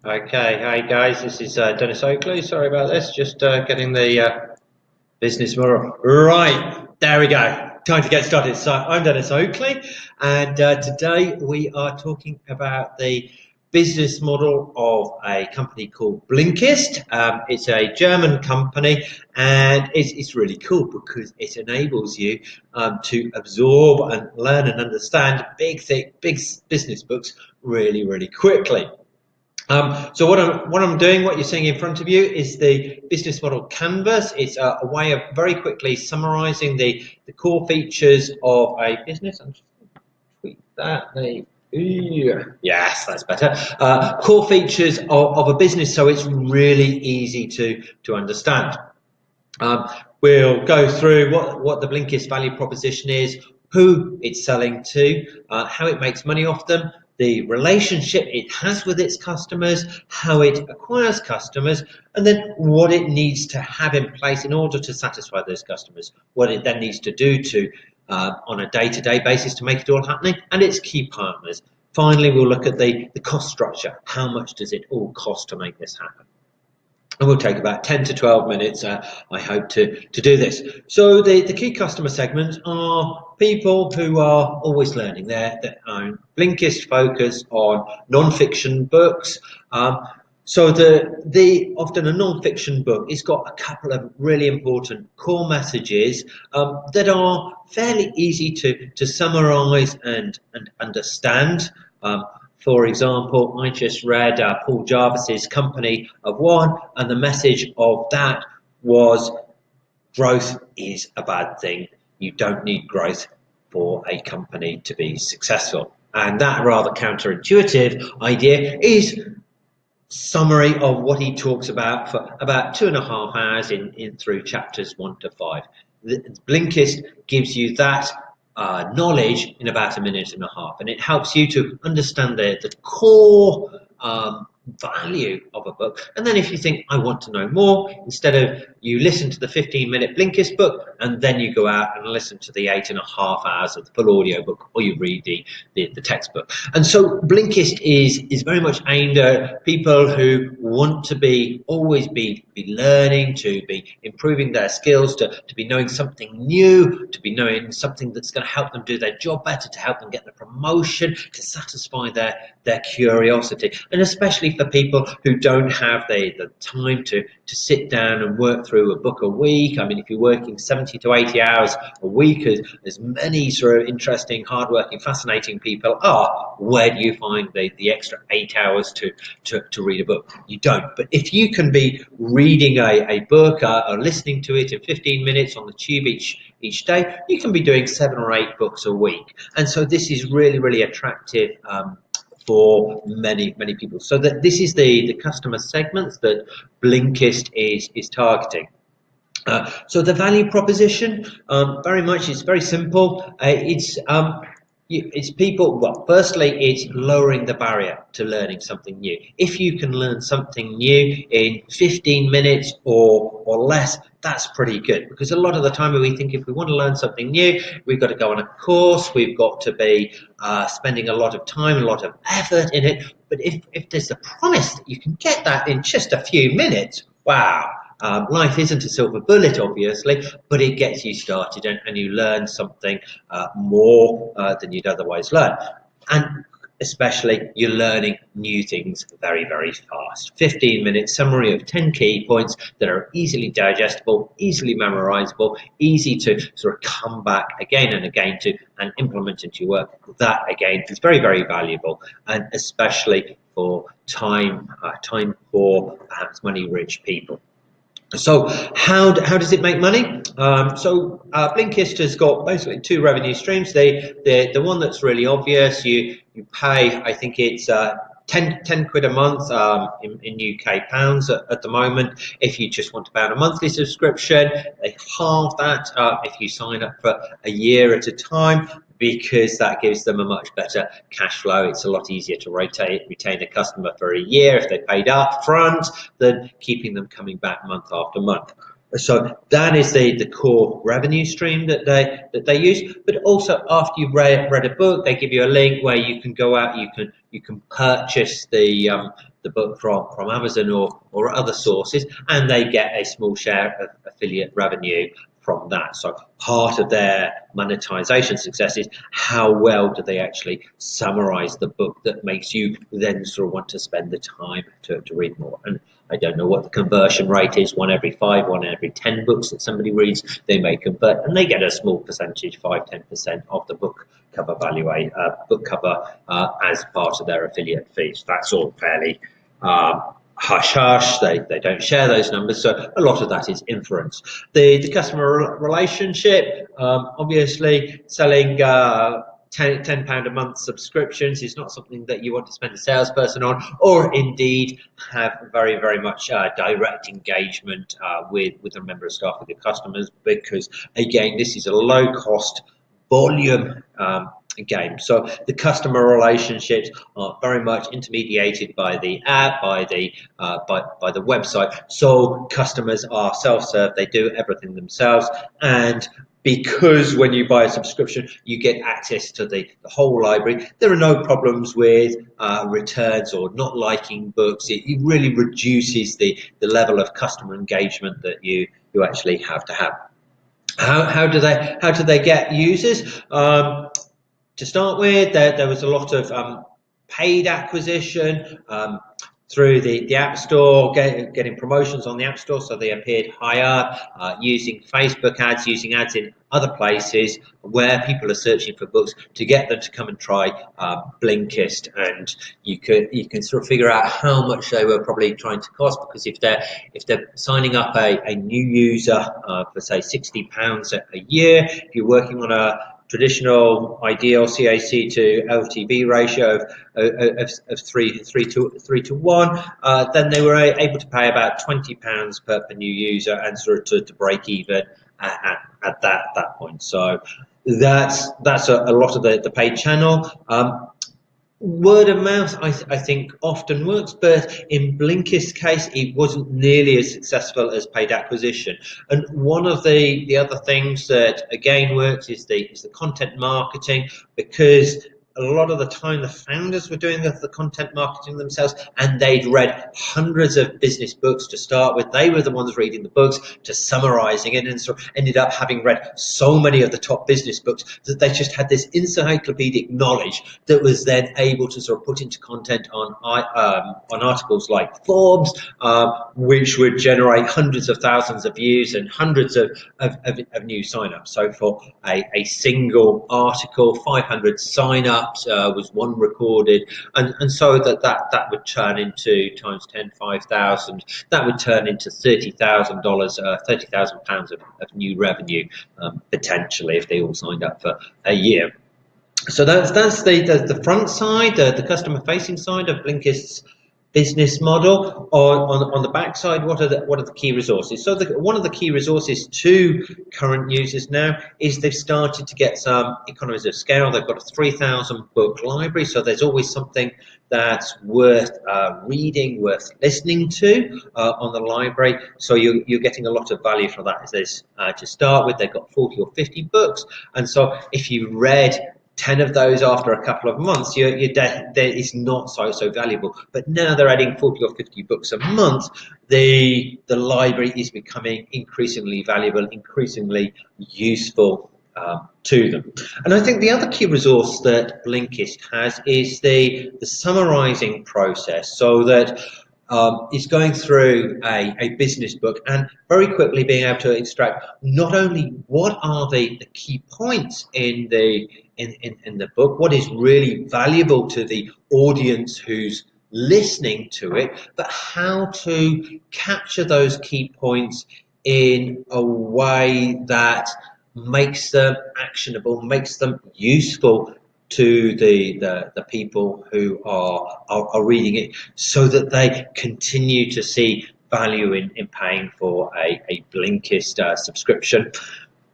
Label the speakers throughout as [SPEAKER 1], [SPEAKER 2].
[SPEAKER 1] Okay, hi guys, this is Dennis Oakley. Sorry about this, just getting the business model. Right, there we go. Time to get started. So, I'm Dennis Oakley, and today we are talking about the business model of a company called Blinkist. It's a German company, and it's really cool because it enables you to absorb and learn and understand big, thick, big business books really, really quickly. So what I'm doing, what you're seeing in front of you, is the business model canvas. It's a way of very quickly summarising the core features of a business. I'm just going to tweak that. Yes, that's better. Core features of a business, so it's really easy to understand. Um, we'll go through what the Blinkist value proposition is, who it's selling to, how it makes money off them, the relationship it has with its customers, how it acquires customers, and then what it needs to have in place in order to satisfy those customers, what it then needs to do to on a day-to-day basis to make it all happening, and its key partners. Finally, we'll look at the cost structure. How much does it all cost to make this happen? And we'll take about 10 to 12 minutes, I hope, to do this. So the key customer segments are people who are always learning. They're Blinkist focus on non-fiction books. So the often a non-fiction book, it's got a couple of really important core messages that are fairly easy to summarize and understand. For example, I just read Paul Jarvis's Company of One, and the message of that was growth is a bad thing. You don't need growth for a company to be successful. And that rather counterintuitive idea is summary of what he talks about for about 2.5 hours in through chapters 1 to 5. The Blinkist gives you that knowledge in about a minute and a half, and it helps you to understand the core value of a book. And then if you think, I want to know more, instead of you listen to the 15-minute Blinkist book and then you go out and listen to the 8.5 hours of the full audio book, or you read the textbook. And so Blinkist is very much aimed at people who want to always be learning, to be improving their skills, to be knowing something new, to be knowing something that's going to help them do their job better, to help them get the promotion, to satisfy their curiosity. And especially for people who don't have the time to sit down and work through a book a week. I mean, if you're working 70 to 80 hours a week, as many sort of interesting, hardworking, fascinating people are, where do you find the extra 8 hours to read a book? You don't. But if you can be reading a book or listening to it in 15 minutes on the tube each day, you can be doing 7 or 8 books a week. And so this is really, really attractive for many people. So that this is the customer segments that Blinkist is targeting. So the value proposition, very much, it's very simple. It's people. Well, firstly, it's lowering the barrier to learning something new. If you can learn something new in 15 minutes or less, that's pretty good. Because a lot of the time we think if we want to learn something new, we've got to go on a course, we've got to be spending a lot of time, a lot of effort in it. But if there's a promise that you can get that in just a few minutes, wow. Life isn't a silver bullet, obviously, but it gets you started and you learn something more than you'd otherwise learn. And especially, you're learning new things very, very fast. 15-minute summary of 10 key points that are easily digestible, easily memorizable, easy to sort of come back again and again to and implement into your work. That, again, is very, very valuable, and especially for time poor, perhaps money-rich people. So how does it make money? Blinkist has got basically 2 revenue streams. The one that's really obvious, you pay, I think it's 10 quid a month in UK pounds at the moment. If you just want about a monthly subscription, they halve that if you sign up for a year at a time, because that gives them a much better cash flow. It's a lot easier to retain a customer for a year if they paid up front than keeping them coming back month after month. So that is the core revenue stream that they use. But also, after you've read a book, they give you a link where you can go out, you can purchase the book from Amazon or other sources, and they get a small share of affiliate revenue from that. So part of their monetization success is how well do they actually summarize the book that makes you then sort of want to spend the time to read more. And I don't know what the conversion rate is, 1 every 5, 1 every 10 books that somebody reads, they may convert, and they get a small percentage, 5–10% of the book cover value, as part of their affiliate fees. That's all fairly hush hush. They don't share those numbers, so a lot of that is inference. The customer relationship, obviously selling £10 a month subscriptions is not something that you want to spend a salesperson on, or indeed have very much direct engagement with a member of staff, with your customers, because again, this is a low cost volume game. So the customer relationships are very much intermediated by the app, by the website. So customers are self-serve; they do everything themselves, and because when you buy a subscription, you get access to the whole library. There are no problems with returns or not liking books. It really reduces the level of customer engagement that you actually have to have. How do they get users? To start with, there was a lot of paid acquisition through the App Store, getting promotions on the App Store, so they appeared higher, using Facebook ads, using ads in other places where people are searching for books to get them to come and try Blinkist, and you can sort of figure out how much they were probably trying to cost, because if they're signing up a new user for say £60 a year, if you're working on a traditional ideal CAC to LTV ratio of 3 to 1, then they were able to pay about £20 per new user and sort of to break even at that point. So that's a lot of the paid channel. Word of mouth, I think, often works, but in Blinkist's case, it wasn't nearly as successful as paid acquisition. And one of the other things that again works is the content marketing, because a lot of the time the founders were doing the content marketing themselves, and they'd read hundreds of business books to start with. They were the ones reading the books, to summarizing it, and so ended up having read so many of the top business books that they just had this encyclopedic knowledge that was then able to sort of put into content on articles like Forbes, which would generate hundreds of thousands of views and hundreds of new signups. So for a single article, 500 signups was one recorded, and so that would turn into times 10, 5,000. That would turn into $30,000, £30,000 of new revenue potentially if they all signed up for a year. So that's the front side, the customer facing side of Blinkist's business model. On the back side, what are the key resources? So one of the key resources to current users now is they've started to get some economies of scale. They've got a 3,000 book library, so there's always something that's worth reading, worth listening to on the library. So you're getting a lot of value from that. To start with, they've got 40 or 50 books, and so if you read 10 of those after a couple of months, your debt is not so valuable. But now they're adding 40 or 50 books a month, the library is becoming increasingly valuable, increasingly useful to them. And I think the other key resource that Blinkist has is the summarizing process, so that is going through a business book and very quickly being able to extract not only what are the key points in the book, what is really valuable to the audience who's listening to it, but how to capture those key points in a way that makes them actionable, makes them useful to the people who are reading it, so that they continue to see value in paying for a Blinkist subscription.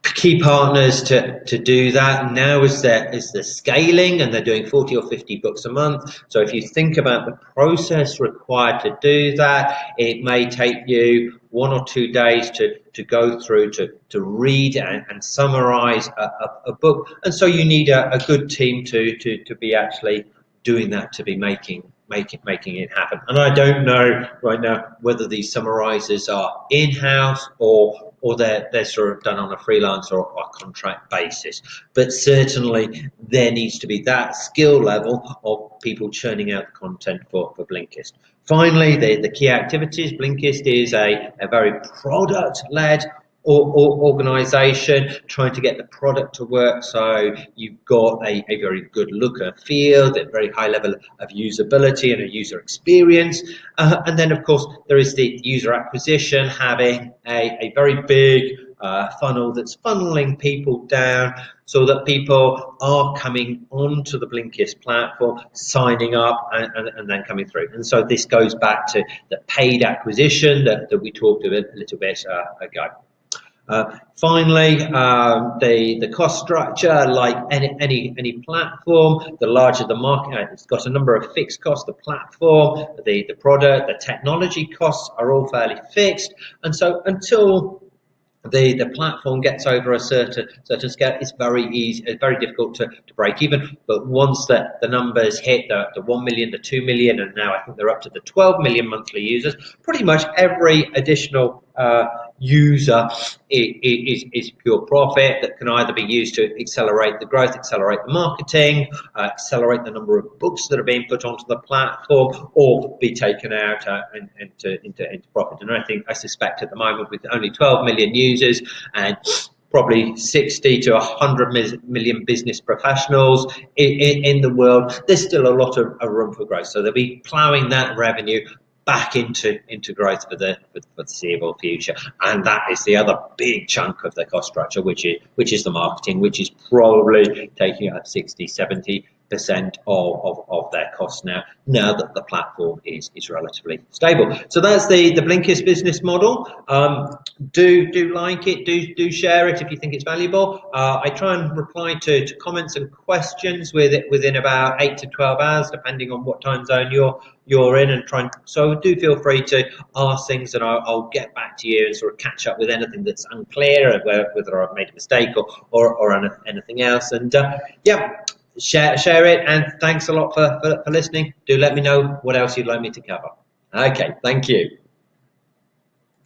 [SPEAKER 1] Key partners to do that now is the scaling, and they're doing 40 or 50 books a month. So if you think about the process required to do that, it may take you 1 or 2 days to go through to read and summarize a book, and so you need a good team to be actually doing that, to be making making it happen. And I don't know right now whether these summarizers are in-house or they're sort of done on a freelance or a contract basis. But certainly there needs to be that skill level of people churning out the content for Blinkist. Finally, the key activities. Blinkist is a very product-led organization trying to get the product to work, so you've got a very good look and feel, a very high level of usability and a user experience, and then of course there is the user acquisition, having a very big funnel that's funneling people down so that people are coming onto the Blinkist platform, signing up and then coming through. And so this goes back to the paid acquisition that we talked a little bit ago. Finally, the cost structure, like any platform, the larger the market, it's got a number of fixed costs. The platform, the product, the technology costs are all fairly fixed, and so until the platform gets over a certain scale, it's very easy, it's very difficult to break even. But once the numbers hit the 1 million, the 2 million, and now I think they're up to the 12 million monthly users, pretty much every additional user is pure profit that can either be used to accelerate the growth, accelerate the marketing, accelerate the number of books that are being put onto the platform, or be taken out into profit. And I suspect at the moment, with only 12 million users and probably 60 to 100 million business professionals in the world, there's still a lot of room for growth. So they'll be ploughing that revenue back into growth for the foreseeable future. And that is the other big chunk of the cost structure, which is the marketing, which is probably taking up 60-70% of their costs now that the platform is relatively stable. So that's the Blinkist business model. Do like it, do share it if you think it's valuable. I try and reply to comments and questions within about 8 to 12 hours, depending on what time zone you're in, and so do feel free to ask things, and I'll get back to you and sort of catch up with anything that's unclear, whether I've made a mistake or anything else. And yeah, share it, and thanks a lot for listening. Do let me know what else you'd like me to cover. Okay, thank you.